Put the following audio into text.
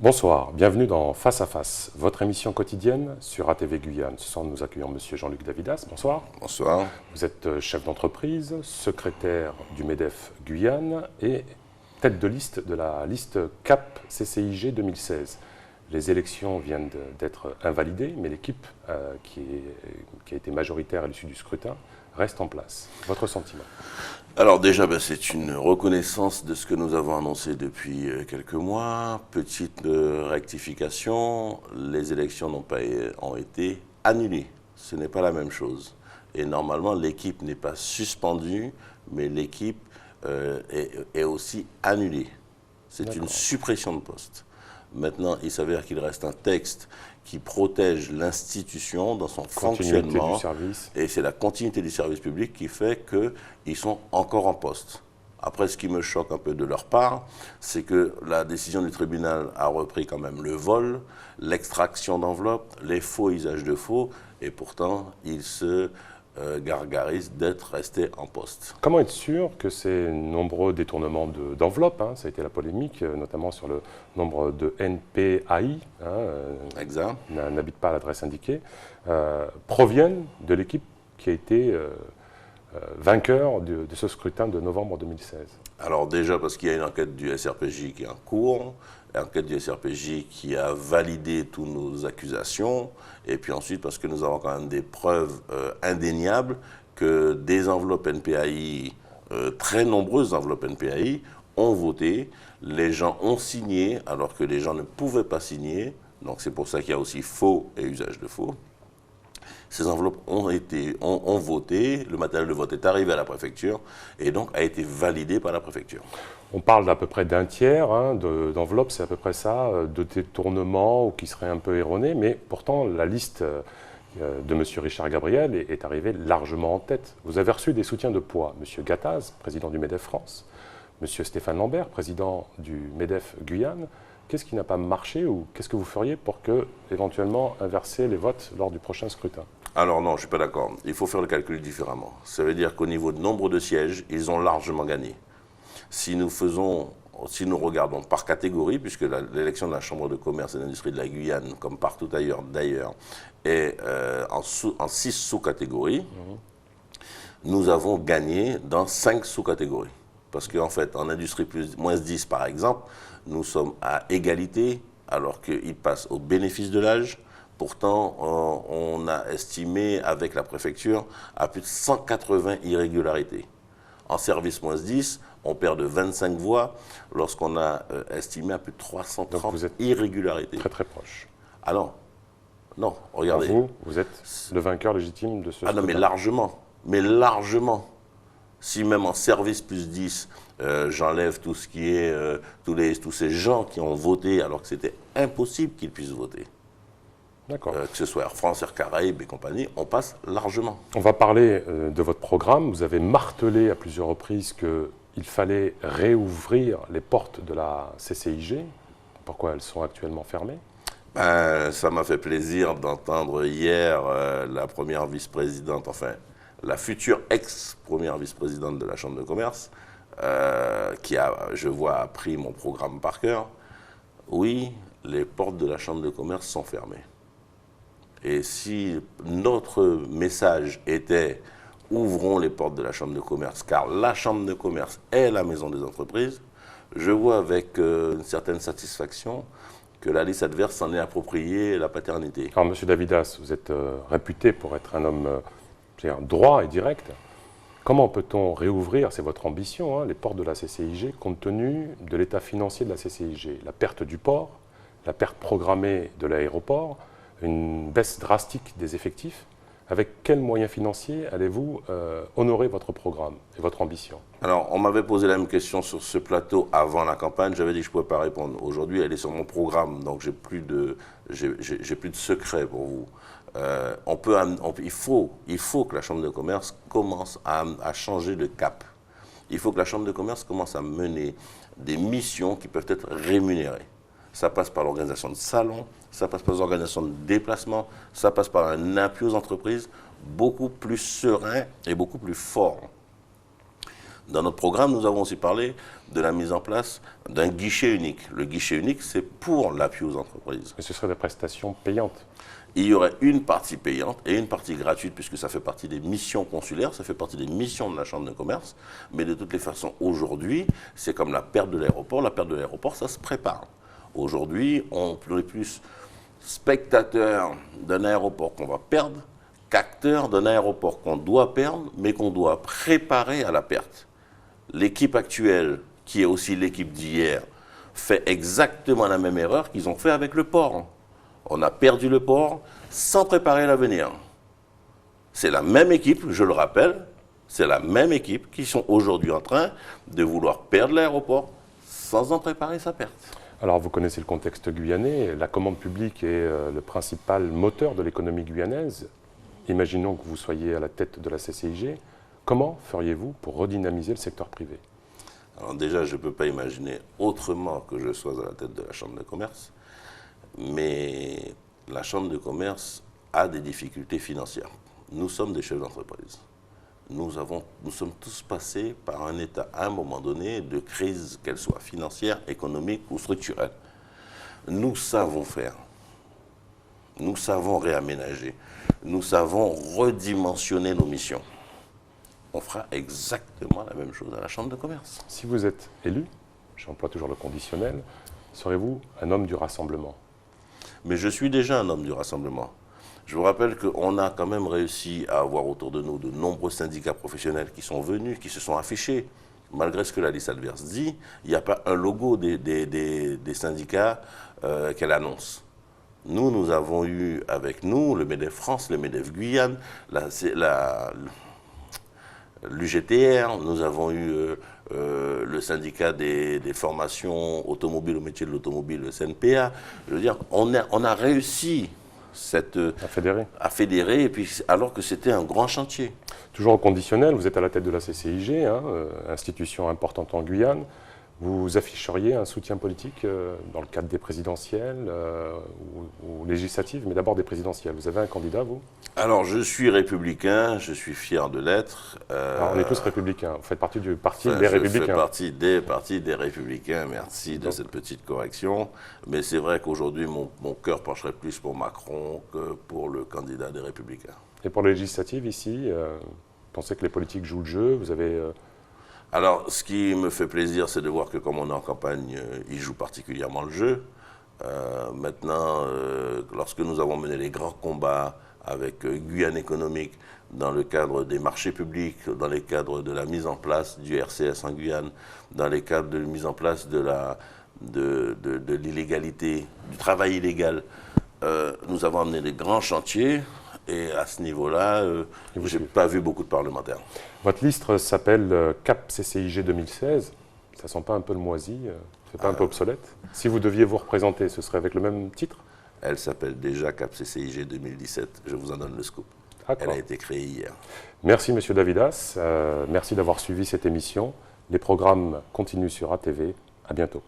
Bonsoir, bienvenue dans Face à Face, votre émission quotidienne sur ATV Guyane. Ce soir, nous accueillons Monsieur Jean-Luc Davidas. Bonsoir. Bonsoir. Vous êtes chef d'entreprise, secrétaire du MEDEF Guyane et tête de liste de la liste CAP CCIG 2016. Les élections viennent d'être invalidées, mais l'équipe qui a été majoritaire à l'issue du scrutin reste en place. Votre sentiment? Alors déjà, c'est une reconnaissance de ce que nous avons annoncé depuis quelques mois. Petite rectification, les élections ont été annulées. Ce n'est pas la même chose. Et normalement, l'équipe n'est pas suspendue, mais l'équipe est aussi annulée. C'est une suppression de poste. Maintenant, il s'avère qu'il reste un texte qui protège l'institution dans son fonctionnement. Et c'est la continuité du service public qui fait qu'ils sont encore en poste. Après, ce qui me choque un peu de leur part, c'est que la décision du tribunal a repris quand même le vol, l'extraction d'enveloppes, les faux usages de faux, et pourtant, ils se gargarisent d'être restés en poste. Comment être sûr que ces nombreux détournements d'enveloppes, ça a été la polémique, notamment sur le nombre de NPAI, n'habitent pas à l'adresse indiquée, proviennent de l'équipe qui a été vainqueur de ce scrutin de novembre 2016? Alors déjà parce qu'il y a une enquête du SRPJ qui est en cours, l'enquête du SRPJ qui a validé toutes nos accusations, et puis ensuite parce que nous avons quand même des preuves indéniables que des enveloppes NPAI, très nombreuses enveloppes NPAI, ont voté, les gens ont signé alors que les gens ne pouvaient pas signer, donc c'est pour ça qu'il y a aussi faux et usage de faux. Ces enveloppes ont voté, le matériel de vote est arrivé à la préfecture et donc a été validé par la préfecture. On parle d'à peu près d'un tiers d'enveloppes, c'est à peu près ça, de détournements ou qui seraient un peu erronés, mais pourtant la liste de M. Richard Gabriel est arrivée largement en tête. Vous avez reçu des soutiens de poids. M. Gattaz, président du MEDEF France, M. Stéphane Lambert, président du MEDEF Guyane. Qu'est-ce qui n'a pas marché ou qu'est-ce que vous feriez pour éventuellement inverser les votes lors du prochain scrutin? Alors non, je ne suis pas d'accord. Il faut faire le calcul différemment. Ça veut dire qu'au niveau de nombre de sièges, ils ont largement gagné. Si nous regardons par catégorie, puisque l'élection de la Chambre de commerce et d'industrie de la Guyane, comme partout ailleurs d'ailleurs, est en 6 sous-catégories, nous avons gagné dans 5 sous-catégories. Parce qu'en fait, en industrie moins 10 par exemple, nous sommes à égalité, alors qu'ils passent au bénéfice de l'âge. Pourtant, on a estimé avec la préfecture à plus de 180 irrégularités. En service moins 10, on perd de 25 voix lorsqu'on a estimé à plus de 330 Donc vous êtes irrégularités. Très très proche. Alors, non, regardez. Vous êtes le vainqueur légitime de ce scrutin. Ah non, mais largement. Mais largement. Si même en service plus 10, j'enlève tout ce qui est tous ces gens qui ont voté alors que c'était impossible qu'ils puissent voter. D'accord. Que ce soit Air France, Air Caraïbes et compagnie, on passe largement. On va parler de votre programme. Vous avez martelé à plusieurs reprises qu'il fallait réouvrir les portes de la CCIG. Pourquoi elles sont actuellement fermées? Ça m'a fait plaisir d'entendre hier la première vice-présidente, enfin la future ex-première vice-présidente de la Chambre de commerce, qui a, je vois, appris mon programme par cœur. Oui, les portes de la Chambre de commerce sont fermées. Et si notre message était « ouvrons les portes de la Chambre de commerce », car la Chambre de commerce est la maison des entreprises, je vois avec une certaine satisfaction que la liste adverse s'en est appropriée la paternité. Alors, M. Davidas, vous êtes réputé pour être un homme droit et direct. Comment peut-on réouvrir, c'est votre ambition, les portes de la CCIG, compte tenu de l'état financier de la CCIG? La perte du port, la perte programmée de l'aéroport, une baisse drastique des effectifs. Avec quels moyens financiers allez-vous honorer votre programme et votre ambition? Alors, on m'avait posé la même question sur ce plateau avant la campagne. J'avais dit que je ne pouvais pas répondre. Aujourd'hui, elle est sur mon programme, donc j'ai plus de secret pour vous. Il faut que la Chambre de commerce commence à changer de cap. Il faut que la Chambre de commerce commence à mener des missions qui peuvent être rémunérées. Ça passe par l'organisation de salons, ça passe par l'organisation de déplacements, ça passe par un appui aux entreprises beaucoup plus serein et beaucoup plus fort. Dans notre programme, nous avons aussi parlé de la mise en place d'un guichet unique. Le guichet unique, c'est pour l'appui aux entreprises. Et ce seraient des prestations payantes. Il y aurait une partie payante et une partie gratuite, puisque ça fait partie des missions consulaires, ça fait partie des missions de la Chambre de commerce. Mais de toutes les façons, aujourd'hui, c'est comme la perte de l'aéroport. La perte de l'aéroport, ça se prépare. Aujourd'hui, on est plus spectateur d'un aéroport qu'on va perdre qu'acteur d'un aéroport qu'on doit perdre, mais qu'on doit préparer à la perte. L'équipe actuelle, qui est aussi l'équipe d'hier, fait exactement la même erreur qu'ils ont fait avec le port. On a perdu le port sans préparer l'avenir. C'est la même équipe, je le rappelle, c'est la même équipe qui sont aujourd'hui en train de vouloir perdre l'aéroport sans en préparer sa perte. Alors vous connaissez le contexte guyanais, la commande publique est le principal moteur de l'économie guyanaise. Imaginons que vous soyez à la tête de la CCIG. Comment feriez-vous pour redynamiser le secteur privé? Alors déjà, je ne peux pas imaginer autrement que je sois à la tête de la Chambre de commerce, mais la Chambre de commerce a des difficultés financières. Nous sommes des chefs d'entreprise. Nous sommes tous passés par un état, à un moment donné, de crise, qu'elle soit financière, économique ou structurelle. Nous savons faire. Nous savons réaménager. Nous savons redimensionner nos missions. On fera exactement la même chose à la Chambre de commerce. Si vous êtes élu, j'emploie toujours le conditionnel, serez-vous un homme du rassemblement? Mais je suis déjà un homme du rassemblement. Je vous rappelle qu'on a quand même réussi à avoir autour de nous de nombreux syndicats professionnels qui sont venus, qui se sont affichés. Malgré ce que la liste adverse dit, il n'y a pas un logo des syndicats qu'elle annonce. Nous avons eu avec nous le MEDEF France, le MEDEF Guyane, l'UGTR, nous avons eu le syndicat des formations automobiles au métier de l'automobile, le CNPA. Je veux dire, on a réussi à fédérer, et puis, alors que c'était un grand chantier. Toujours au conditionnel, vous êtes à la tête de la CCIG, institution importante en Guyane. Vous afficheriez un soutien politique dans le cadre des présidentielles ou législatives, mais d'abord des présidentielles. Vous avez un candidat, vous? Alors, je suis républicain, je suis fier de l'être. On est tous républicains. Vous faites partie du parti des Républicains. Je fais partie des partis des Républicains, merci de cette petite correction. Mais c'est vrai qu'aujourd'hui, mon cœur pencherait plus pour Macron que pour le candidat des Républicains. Et pour les législatives, ici, vous pensez que les politiques jouent le jeu? Vous avez... Alors, ce qui me fait plaisir, c'est de voir que comme on est en campagne, ils jouent particulièrement le jeu. Maintenant, lorsque nous avons mené les grands combats avec Guyane économique, dans le cadre des marchés publics, dans les cadres de la mise en place du RCS en Guyane, dans les cadres de mise en place de l'illégalité, du travail illégal, nous avons amené des grands chantiers. Et à ce niveau-là, je n'ai pas vu beaucoup de parlementaires. Votre liste s'appelle CAP CCIG 2016. Ça ne sent pas un peu le moisi? C'est pas un peu obsolète? Si vous deviez vous représenter, ce serait avec le même titre? Elle s'appelle déjà CAP CCIG 2017. Je vous en donne le scoop. Elle a été créée hier. Merci, Monsieur Davidas. Merci d'avoir suivi cette émission. Les programmes continuent sur ATV. À bientôt.